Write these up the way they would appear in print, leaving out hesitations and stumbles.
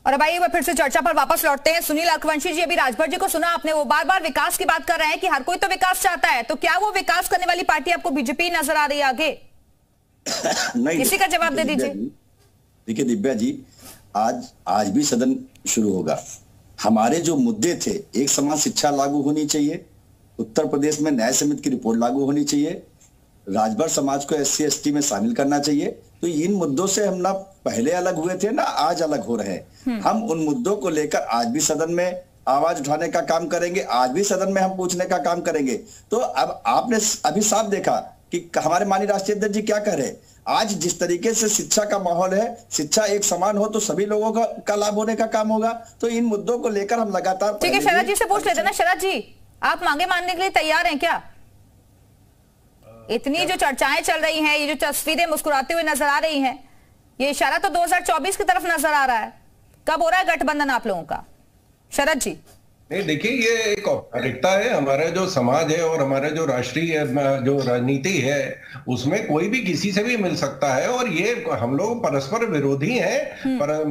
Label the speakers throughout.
Speaker 1: और अब आइए फिर से चर्चा पर वापस लौटते हैं। सुनील अकवंशी जी, अभी राजभर जी को सुना आपने, वो बार बार विकास की बात कर रहे हैं कि हर कोई तो विकास चाहता है, तो क्या वो विकास करने वाली पार्टी आपको बीजेपी नजर आ रही है आगे? नहीं, इसी का जवाब दे दीजिए।
Speaker 2: देखिए दिव्या जी, आज भी सदन शुरू होगा। हमारे जो मुद्दे थे, एक समान शिक्षा लागू होनी चाहिए, उत्तर प्रदेश में न्याय समिति की रिपोर्ट लागू होनी चाहिए, राजभर समाज को SC ST में शामिल करना चाहिए। तो इन मुद्दों से हम ना पहले अलग हुए थे ना आज अलग हो रहे हैं। हम उन मुद्दों को लेकर आज भी सदन में आवाज उठाने का काम करेंगे, आज भी सदन में हम पूछने का काम करेंगे। तो अब आपने अभी साफ देखा कि हमारे माननीय राष्ट्रीय अध्यक्ष जी क्या कह रहे हैं। आज जिस तरीके से शिक्षा का माहौल है, शिक्षा एक समान हो तो सभी लोगों का लाभ होने का काम होगा। तो इन मुद्दों को लेकर हम लगातार।
Speaker 1: ठीक है, शरद जी से पूछ लेते ना। शरद जी, आप मांगे मानने के लिए तैयार हैं क्या? इतनी जो चर्चाएं चल रही हैं, ये जो तस्वीरें मुस्कुराते हुए नजर आ रही हैं, ये इशारा तो 2024 की तरफ नजर आ रहा है। कब हो रहा है गठबंधन आप लोगों का? शरद जी।
Speaker 3: नहीं, देखिए, ये एक औपचारिकता है। हमारा जो समाज है और हमारा जो राष्ट्रीय जो राजनीति है, उसमें कोई भी किसी से भी मिल सकता है। और ये हम लोग परस्पर विरोधी हैं, पर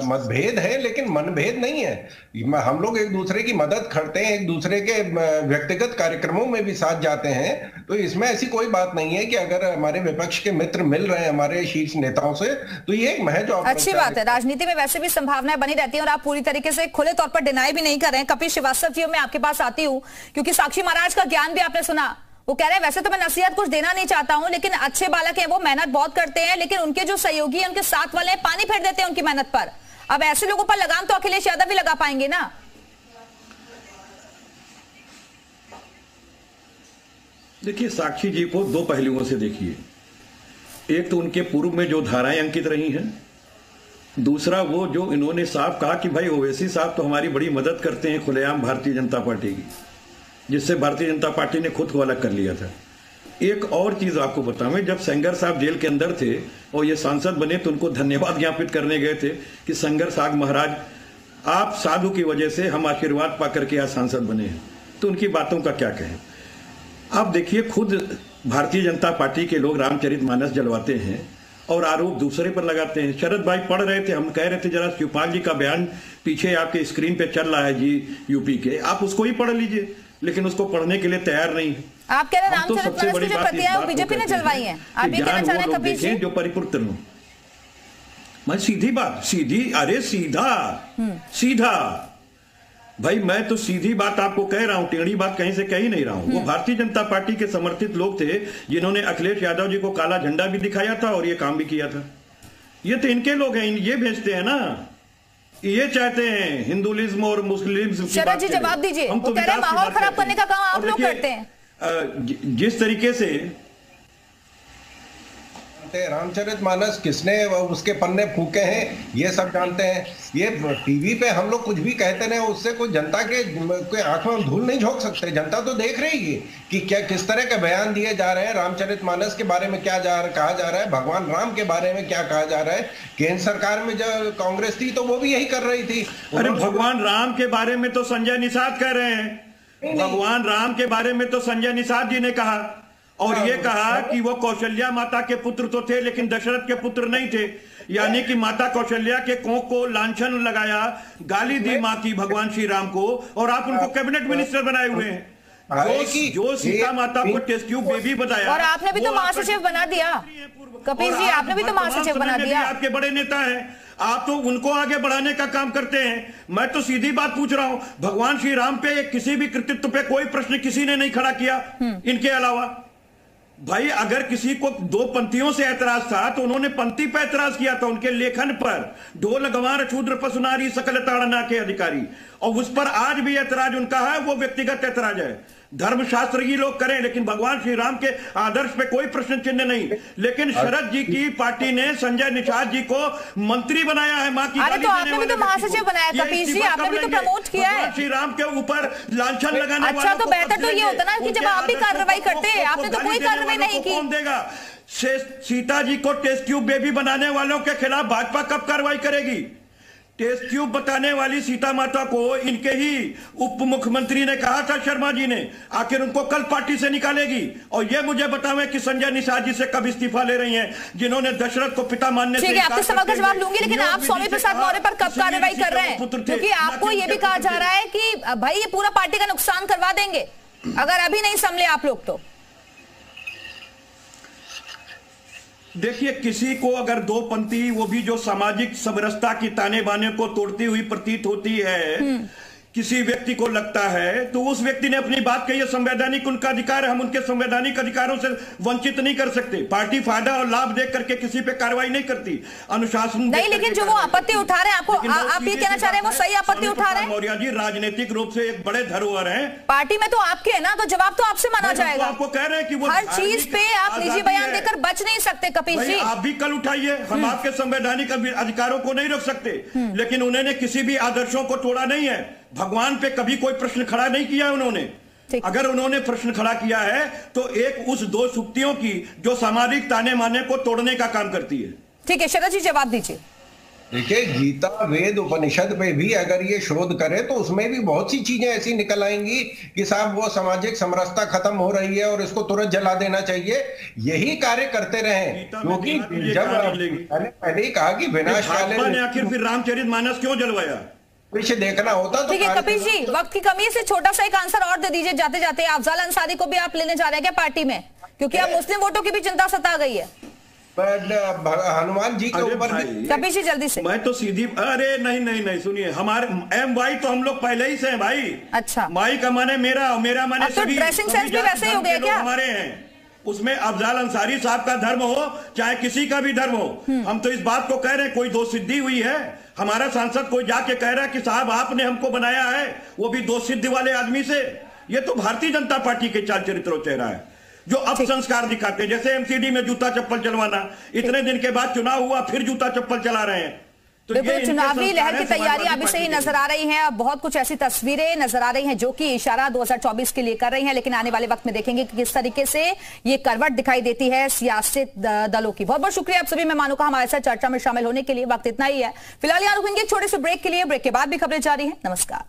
Speaker 3: मतभेद है लेकिन मनभेद नहीं है। हम लोग एक दूसरे की मदद करते हैं, एक दूसरे के व्यक्तिगत कार्यक्रमों में भी साथ जाते हैं। तो इसमें ऐसी कोई बात नहीं है कि अगर हमारे विपक्ष के मित्र मिल रहे हैं हमारे शीर्ष नेताओं से, तो ये एक महज
Speaker 1: अच्छी बात है। राजनीति में वैसे भी संभावनाएं बनी रहती है और आप पूरी तरीके से खुले तौर पर डिनाई भी नहीं कर रहे हैं। कपिल श्रीवास्तव जी, मैं आपके पास आती हूं क्योंकि साक्षी महाराज का ज्ञान भी आपने सुना। वो कह रहे हैं वैसे तो मैं नसीहत कुछ देना नहीं चाहता हूं, लेकिन अच्छे बालक हैं, वो मेहनत बहुत करते हैं, लेकिन उनके जो सहयोगी हैं, उनके साथ वाले हैं, पानी फेर देते हैं उनकी मेहनत पर। अब ऐसे लोगों पर लगाम तो अखिलेश यादव भी लगा पाएंगे ना?
Speaker 4: देखिए, साक्षी जी को दो पहलुओं से देखिए। एक तो उनके पूर्व में जो धाराएं अंकित रही हैं, दूसरा वो जो इन्होंने साफ कहा कि भाई ओवैसी साहब तो हमारी बड़ी मदद करते हैं खुलेआम भारतीय जनता पार्टी की, जिससे भारतीय जनता पार्टी ने खुद को अलग कर लिया था। एक और चीज आपको बताऊं, जब सेंगर साहब जेल के अंदर थे और ये सांसद बने तो उनको धन्यवाद ज्ञापित करने गए थे कि सेंगर साहब महाराज, आप साधु की वजह से हम आशीर्वाद पा करके आज सांसद बने हैं। तो उनकी बातों का क्या कहें। आप देखिए, खुद भारतीय जनता पार्टी के लोग रामचरितमानस जलवाते हैं और आरोप दूसरे पर लगाते हैं। शरद भाई पढ़ रहे थे, हम कह रहे थे जरा शिवपाल जी का बयान पीछे आपके स्क्रीन पे चल रहा है जी, यूपी के, आप उसको ही पढ़ लीजिए, लेकिन उसको पढ़ने के लिए तैयार नहीं है।
Speaker 1: आप कह रहे हैं रामचरितमानस की जो प्रतियां वो बीजेपी ने जलवाई हैं, आप ये कहना चाह रहे हैं कपिल जी?
Speaker 4: जो परिपुत्र हो, मैं सीधी बात, सीधी, अरे सीधा भाई, मैं तो सीधी बात आपको कह रहा हूं, टेढ़ी बात कहीं से कह ही नहीं रहा हूं। वो भारतीय जनता पार्टी के समर्थित लोग थे जिन्होंने अखिलेश यादव जी को काला झंडा भी दिखाया था और ये काम भी किया था। ये तो इनके लोग हैं, ये भेजते हैं ना, ये चाहते हैं हिंदुइज्म और मुस्लिम।
Speaker 1: शरद जी जवाब दीजिए, वो कह रहे हैं माहौल खराब करने का काम आप लोग करते हैं।
Speaker 4: जिस तरीके से
Speaker 3: रामचरितमानस किसने उसके पन्ने फूके हैं ये सब जानते हैं। ये टीवी पे हम लोग कुछ भी कहते हैं, उससे कोई जनता के आंखों में धूल नहीं झोंक सकते। जनता तो देख रही है कि क्या किस तरह के बयान दिए जा रहे हैं। रामचरितमानस के बारे में क्या कहा जा रहा है, भगवान राम के बारे में क्या कहा जा रहा है। केंद्र सरकार में जो कांग्रेस थी तो वो भी यही कर रही थी।
Speaker 4: अरे भगवान राम के बारे में तो संजय निषाद कह रहे हैं, भगवान राम के बारे में तो संजय निषाद जी ने कहा, और ये कहा कि वो कौशल्या माता के पुत्र तो थे लेकिन दशरथ के पुत्र नहीं थे। यानी कि माता कौशल्या के कोख को लांछन लगाया, गाली दी मां की भगवान श्री राम को, और आप उनको कैबिनेट मिनिस्टर बनाए हुए हैं। जो सीता माता को टेस्ट ट्यूब बेबी बताया,
Speaker 1: और आपने भी तो महासचिव बना दिया कपिल जी, आपने भी तो महासचिव बना दिया।
Speaker 4: आपके बड़े नेता हैं, आप तो उनको आगे बढ़ाने का काम करते हैं। मैं तो सीधी बात पूछ रहा हूं, भगवान श्री राम पे किसी भी कृतित्व पे कोई प्रश्न किसी ने नहीं खड़ा किया इनके अलावा। भाई, अगर किसी को दो पंक्तियों से ऐतराज था तो उन्होंने पंक्ति पर ऐतराज किया था, उनके लेखन पर, ढोल गंवार शूद्र पशुनारी सकल ताड़ना के अधिकारी, और उस पर आज भी ऐतराज उनका है, वो व्यक्तिगत ऐतराज है। धर्मशास्त्र ही लोग करें लेकिन भगवान श्री राम के आदर्श पे कोई प्रश्न चिन्ह नहीं। लेकिन शरद जी की पार्टी ने संजय निषाद जी को मंत्री बनाया है, मां की।
Speaker 1: अरे तो आपने भी तो महासचिव बनाया कपिल जी, आपने भी तो प्रमोट किया है
Speaker 4: श्री राम के ऊपर लांछन लगाने।
Speaker 1: अच्छा, तो बेहतर तो ये होता ना कि जब आप भी कार्रवाई करते, आपने तो कोई कार्रवाई नहीं की।
Speaker 4: कौन देगा? सीता जी को टेस्ट ट्यूब बेबी बनाने वालों के खिलाफ भाजपा कब कार्रवाई करेगी? टेस्ट ट्यूब बताने वाली सीता माता को इनके ही उप मुख्यमंत्री ने कहा था, शर्मा जी ने, आखिर उनको कल पार्टी से निकालेगी। और ये मुझे बतावें कि संजय निषाद जी से कब इस्तीफा ले रही हैं, जिन्होंने दशरथ को पिता मानने से।
Speaker 1: ठीक है, आपके सवाल का जवाब लूंगी, लेकिन आप स्वामी प्रसाद मौर्य पर कब कार्रवाई कर रहे हैं? क्योंकि आपको ये भी कहा जा रहा है कि भाई ये पूरा पार्टी का नुकसान करवा देंगे अगर अभी नहीं संभले आप लोग तो।
Speaker 4: देखिए, किसी को अगर दो पंथी, वो भी जो सामाजिक समरसता की ताने बाने को तोड़ती हुई प्रतीत होती है, किसी व्यक्ति को लगता है तो उस व्यक्ति ने अपनी बात कही है, संवैधानिक उनका अधिकार है, हम उनके संवैधानिक अधिकारों से वंचित नहीं कर सकते। पार्टी फायदा और लाभ देख करके किसी पे कार्रवाई नहीं करती, अनुशासन
Speaker 1: नहीं। लेकिन जो वो आपत्ति उठा रहे हैं, आपको आप ये कहना चाह रहे हैं वो सही आपत्ति उठा रहे हैं?
Speaker 4: मौर्य जी राजनीतिक रूप से एक बड़े धरोहर हैं,
Speaker 1: पार्टी में तो आपके है ना, तो जवाब तो आपसे माना जाएगा।
Speaker 4: आपको कह रहे हैं कि वो
Speaker 1: हर चीज पे आप निजी बयान देकर बच नहीं सकते कपिल जी।
Speaker 4: आप भी कल उठाइए, हम आपके संवैधानिक अधिकारों को नहीं रोक सकते, लेकिन उन्होंने किसी भी आदर्शों को तोड़ा नहीं है। भगवान पे कभी कोई प्रश्न खड़ा नहीं किया उन्होंने। अगर उन्होंने प्रश्न खड़ा किया है तो एक उस दो शुक्तियों की जो सामाजिक ताने माने को तोड़ने का काम करती है।
Speaker 1: ठीक है, शरद जी जवाब दीजिए।
Speaker 3: देखिए, गीता, वेद, उपनिषद पे भी अगर ये शोध करे तो उसमें भी बहुत सी चीजें ऐसी निकल आएंगी कि साहब वो सामाजिक समरसता खत्म हो रही है और इसको तुरंत जला देना चाहिए। यही कार्य करते रहे, क्योंकि जब मैंने पहले ही कहा कि विनाश
Speaker 4: ने आखिर फिर रामचरितमानस क्यों जलवाया,
Speaker 3: पीछे देखना होता तो।
Speaker 1: ठीक है कपिल जी, वक्त की कमी से छोटा सा एक आंसर और दे दीजिए जाते जाते। अफजल अंसारी को भी आप लेने जा रहे हैं क्या पार्टी में? क्योंकि अब मुस्लिम वोटों की भी चिंता सता गई है
Speaker 3: हनुमान जी के ऊपर।
Speaker 1: कपिल जी जल्दी से।
Speaker 4: मैं तो सीधी, अरे नहीं नहीं नहीं, सुनिए, हमारे MY तो हम लोग पहले ही से हैं भाई।
Speaker 1: अच्छा,
Speaker 4: माई का माने मेरा और मेरा माने
Speaker 1: सभी। ड्रेसिंग सेंस भी वैसे ही हो गया क्या?
Speaker 4: हमारे हैं, उसमें अफजल अंसारी साहब का धर्म हो चाहे किसी का भी धर्म हो, हम तो इस बात को कह रहे हैं कोई दोष सिद्धि हुई है। हमारा सांसद कोई जाके कह रहा है कि साहब आपने हमको बनाया है, वो भी दोष सिद्धि वाले आदमी से। ये तो भारतीय जनता पार्टी के चाल चरित्र चेहरा है जो अब संस्कार दिखाते हैं। जैसे MCD में जूता चप्पल चलवाना, इतने दिन के बाद चुनाव हुआ फिर जूता चप्पल चला रहे हैं। तो
Speaker 1: बिल्कुल, चुनावी लहर की तैयारी अभी से ही नजर आ रही है। अब बहुत कुछ ऐसी तस्वीरें नजर आ रही हैं जो कि इशारा 2024 के लिए कर रही हैं, लेकिन आने वाले वक्त में देखेंगे कि किस तरीके से ये करवट दिखाई देती है सियासी दलों की। बहुत बहुत शुक्रिया आप सभी मेहमानों का हमारे साथ चर्चा में शामिल होने के लिए। वक्त इतना ही है, फिलहाल यहाँ रुकेंगे एक छोटे से ब्रेक के लिए। ब्रेक के बाद भी खबरें जारी हैं। नमस्कार।